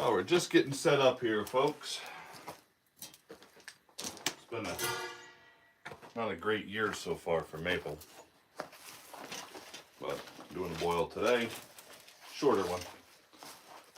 Well, we're just getting set up here, folks. It's been not a great year so far for maple, but I'm doing a boil today. Shorter one.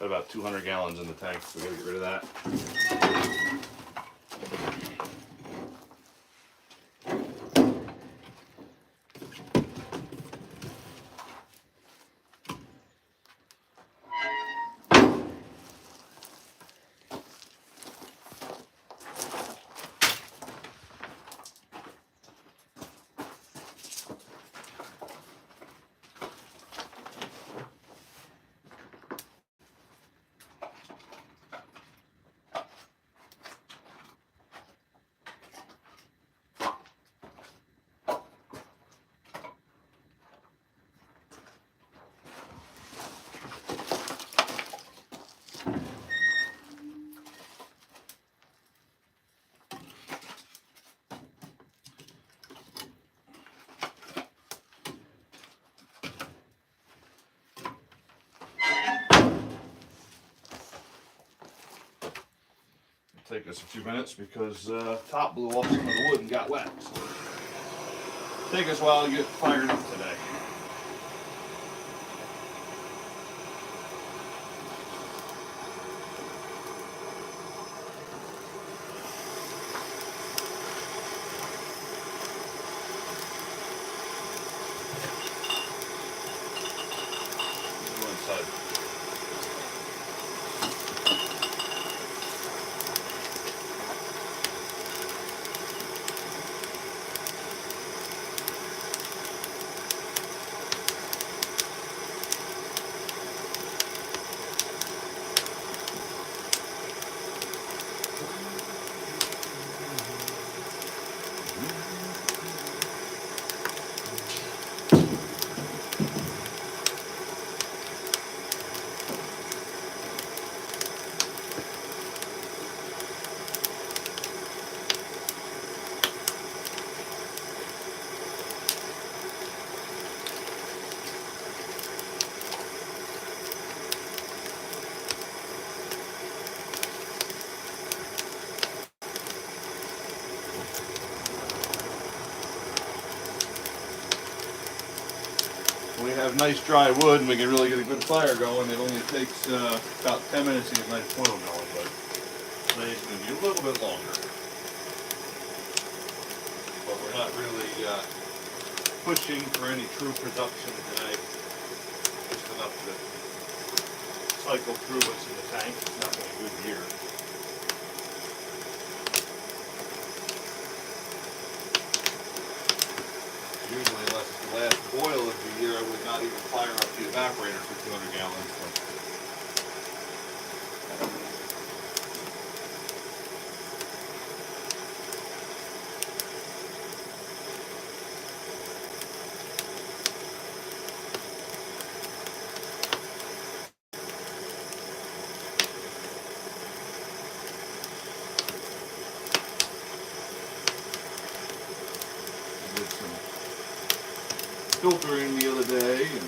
Got about 200 gallons in the tank, so we gotta get rid of that. Take us a few minutes because top blew off some of the wood and got wet. So take us a while to get fired up today. Go inside. We have nice dry wood and we can really get a good fire going. It only takes about 10 minutes to get nice oil going, but today's going to be a little bit longer. But we're not really pushing for any true production today. Just enough to cycle through what's in the tank. It's not been a good year. Usually, unless it's the last boil of the year, I would not even fire up the evaporator for 200 gallons. But filtering the other day and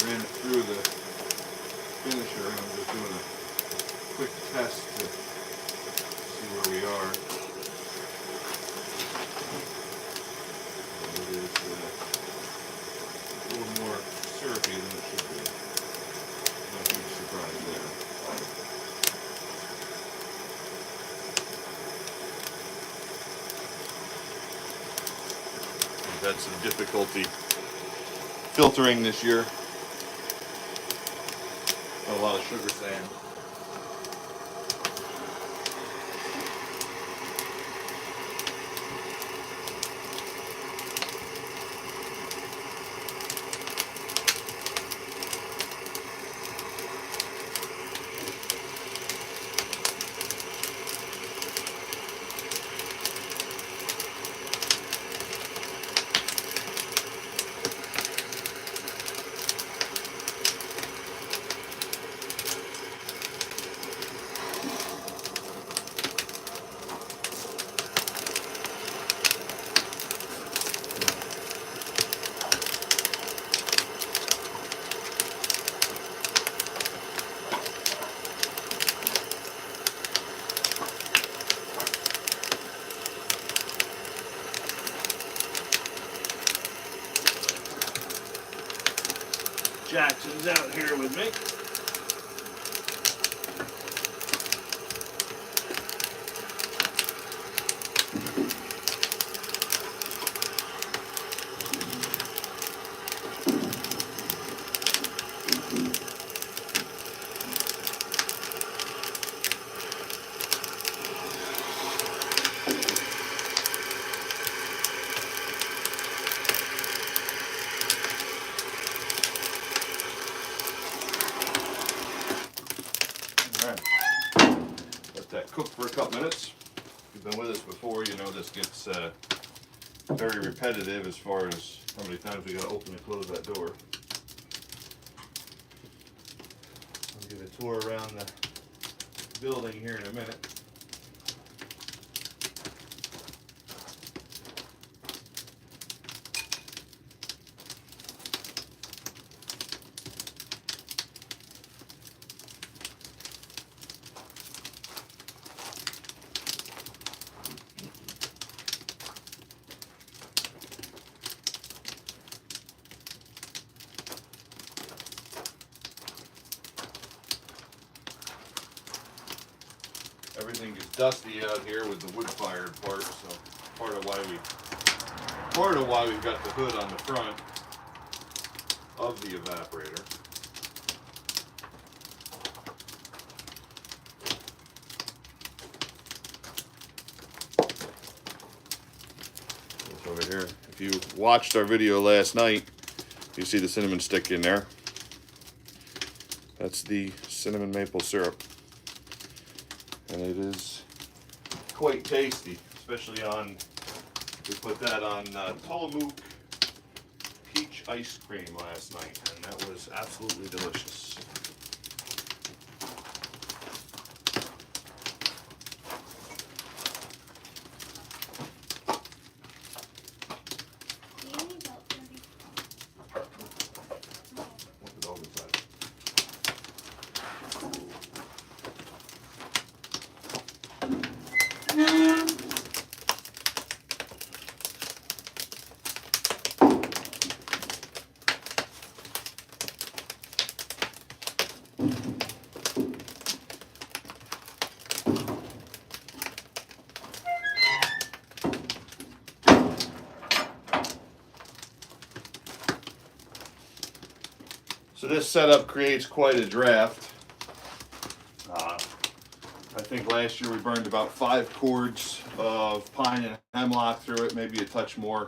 ran it through the finisher, and I'm just doing a quick test to see where we are. It is a little more syrupy than it should be. No huge surprise there. Had some difficulty filtering this year. A lot of sugar sand. Jackson's out here with me. Let that cook for a couple minutes. If you've been with us before, you know this gets very repetitive as far as how many times we got to open and close that door. I'll give a tour around the building here in a minute. Everything is dusty out here with the wood-fired part, so part of why we've got the hood on the front of the evaporator. Look over here. If you watched our video last night, you see the cinnamon stick in there. That's the cinnamon maple syrup. And it is quite tasty, especially we put that on Tillamook peach ice cream last night, and that was absolutely delicious. What's the dog inside? So this setup creates quite a draft. I think last year we burned about 5 cords of pine and hemlock through it, maybe a touch more,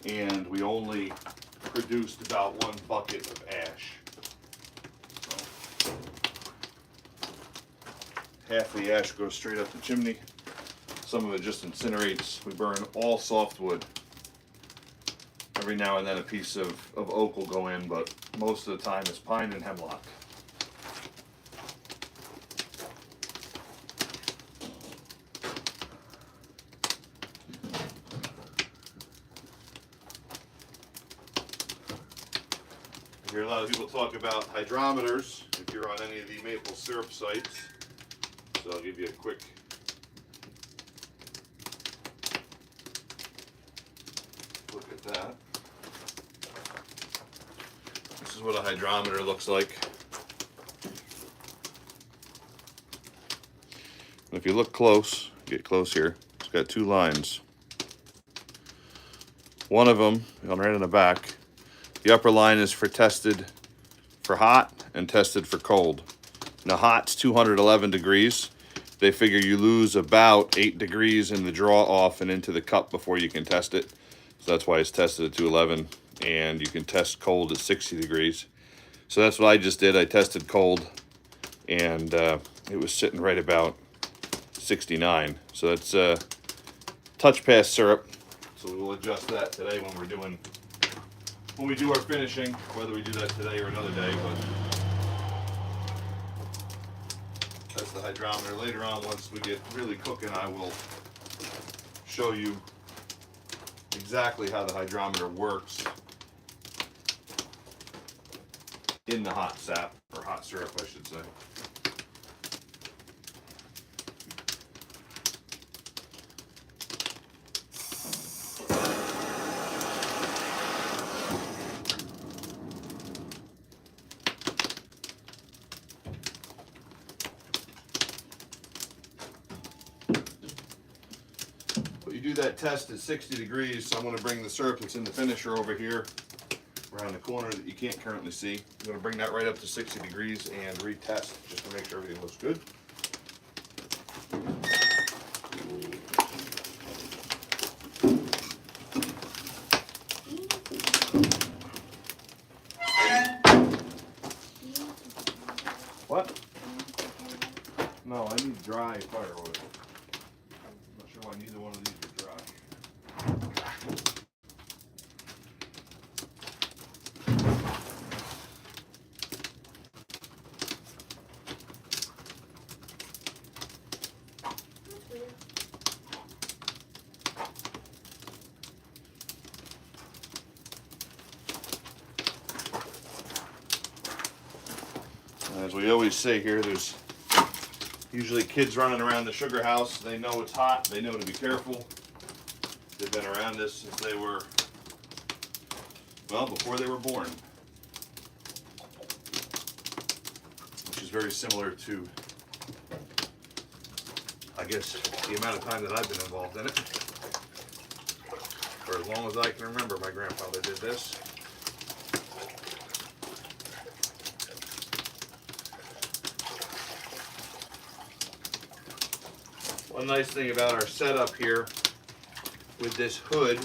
and we only produced about 1 bucket of ash. So, half the ash goes straight up the chimney. Some of it just incinerates. We burn all softwood. Every now and then a piece of oak will go in, but most of the time it's pine and hemlock. I hear a lot of people talk about hydrometers if you're on any of the maple syrup sites. So I'll give you a quick look at that. This is what a hydrometer looks like. And if you look close, get close here, it's got 2 lines. One of them, right in the back, the upper line is for tested for hot and tested for cold. Now hot's 211 degrees. They figure you lose about 8 degrees in the draw off and into the cup before you can test it. So that's why it's tested at 211, and you can test cold at 60 degrees. So that's what I just did. I tested cold, and it was sitting right about 69. So that's touch past syrup. So we'll adjust that today when we do our finishing, whether we do that today or another day. But that's the hydrometer. Later on, once we get really cooking, I will show you exactly how the hydrometer works in the hot sap, or hot syrup, I should say. you do that test at 60 degrees. So I'm going to bring the syrup that's in the finisher over here around the corner that you can't currently see. I'm going to bring that right up to 60 degrees and retest just to make sure everything looks good. What? No, I need dry firewood. I'm not sure why neither one of these are dry. As we always say here, there's usually kids running around the sugar house. They know it's hot. They know to be careful. They've been around this since they were, well, before they were born. Which is very similar to, I guess, the amount of time that I've been involved in it. For as long as I can remember, my grandfather did this. One nice thing about our setup here with this hood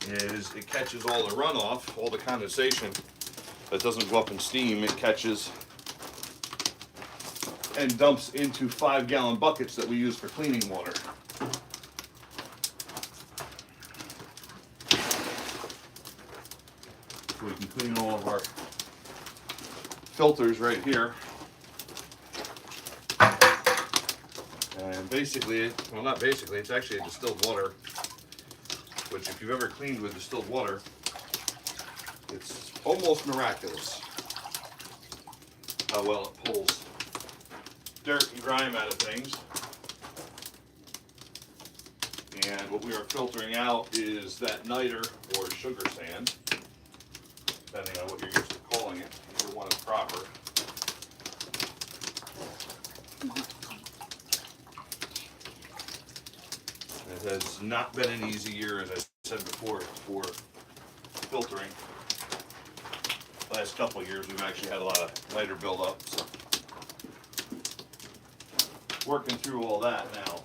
is it catches all the runoff, all the condensation that doesn't go up in steam. It catches and dumps into 5-gallon buckets that we use for cleaning water. So we can clean all of our filters right here. And basically, well, not basically, it's actually a distilled water, which if you've ever cleaned with distilled water, it's almost miraculous how well it pulls dirt and grime out of things. And what we are filtering out is that niter or sugar sand, depending on what you're used to calling it. Either one is proper. It has not been an easy year, as I said before, for filtering. Last couple of years, we've actually had a lot of niter buildup. So working through all that now.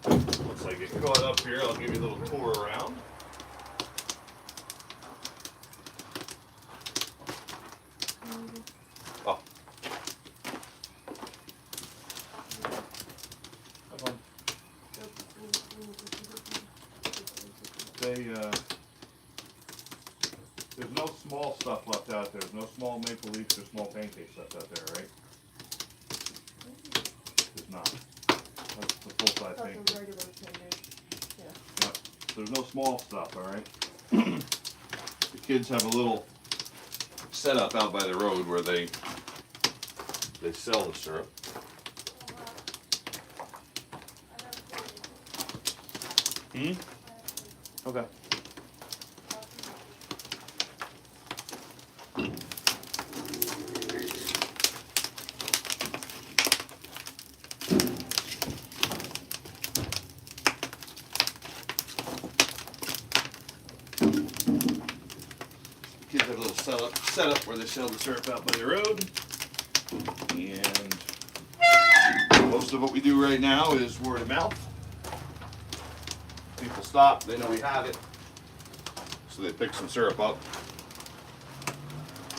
Once I get caught up here, I'll give you a little tour around. Oh. There's no small stuff left out there. There's no small maple leaves or small pancakes left out there, right? There's not. That's the full-size pancake. Yeah. Yep. There's no small stuff, all right? The kids have a little setup out by the road where they sell the syrup. Okay. Kids have a little setup where they sell the syrup out by the road. And most of what we do right now is word of mouth. people stop, they know we have it, so they pick some syrup up.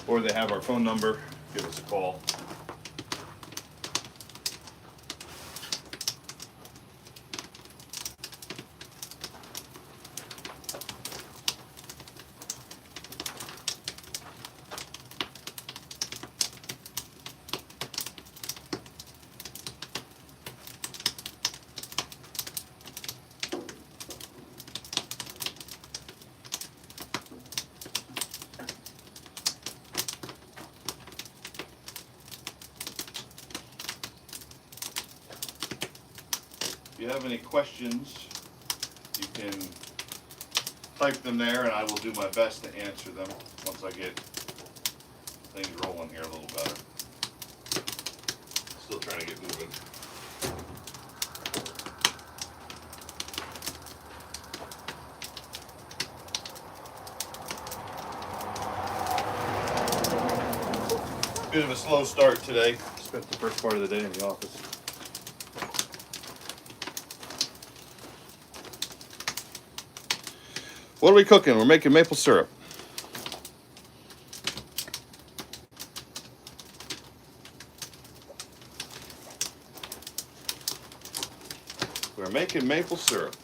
Or they have our phone number, give us a call. If you have any questions, you can type them there and I will do my best to answer them once I get things rolling here a little better. Still trying to get moving. Bit of a slow start today. Spent the first part of the day in the office. What are we cooking? We're making maple syrup. We're making maple syrup.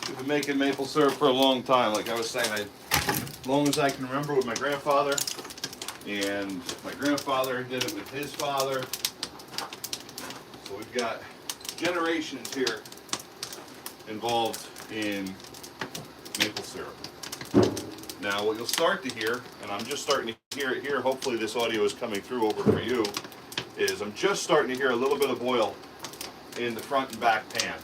We've been making maple syrup for a long time. Like I was saying, as long as I can remember with my grandfather, and my grandfather did it with his father. So we've got generations here involved in maple syrup. Now what you'll start to hear, and I'm just starting to hear it here, hopefully this audio is coming through over for you, is I'm just starting to hear a little bit of boil in the front and back pan.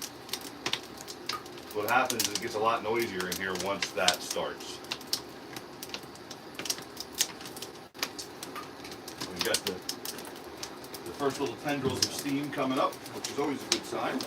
What happens is it gets a lot noisier in here once that starts. We've got the first little tendrils of steam coming up, which is always a good sign.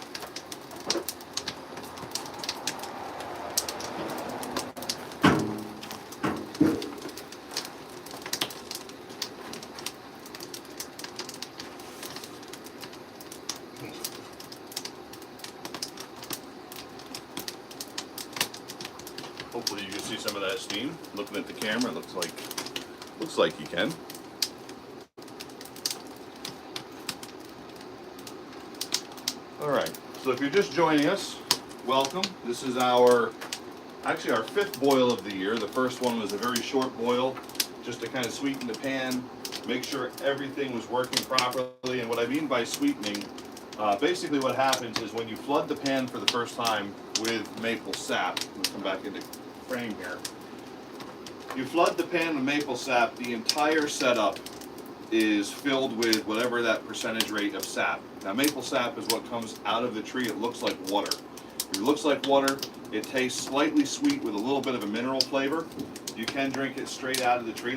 Hopefully you can see some of that steam. Looking at the camera, it looks like you can. All right, so if you're just joining us, welcome. This is actually our fifth boil of the year. The first one was a very short boil, just to kind of sweeten the pan, make sure everything was working properly. And what I mean by sweetening, basically what happens is when you flood the pan for the first time with maple sap, let's come back into frame here. You flood the pan with maple sap, the entire setup is filled with whatever that percentage rate of sap. Now maple sap is what comes out of the tree. It looks like water. It looks like water. It tastes slightly sweet with a little bit of a mineral flavor. You can drink it straight out of the tree.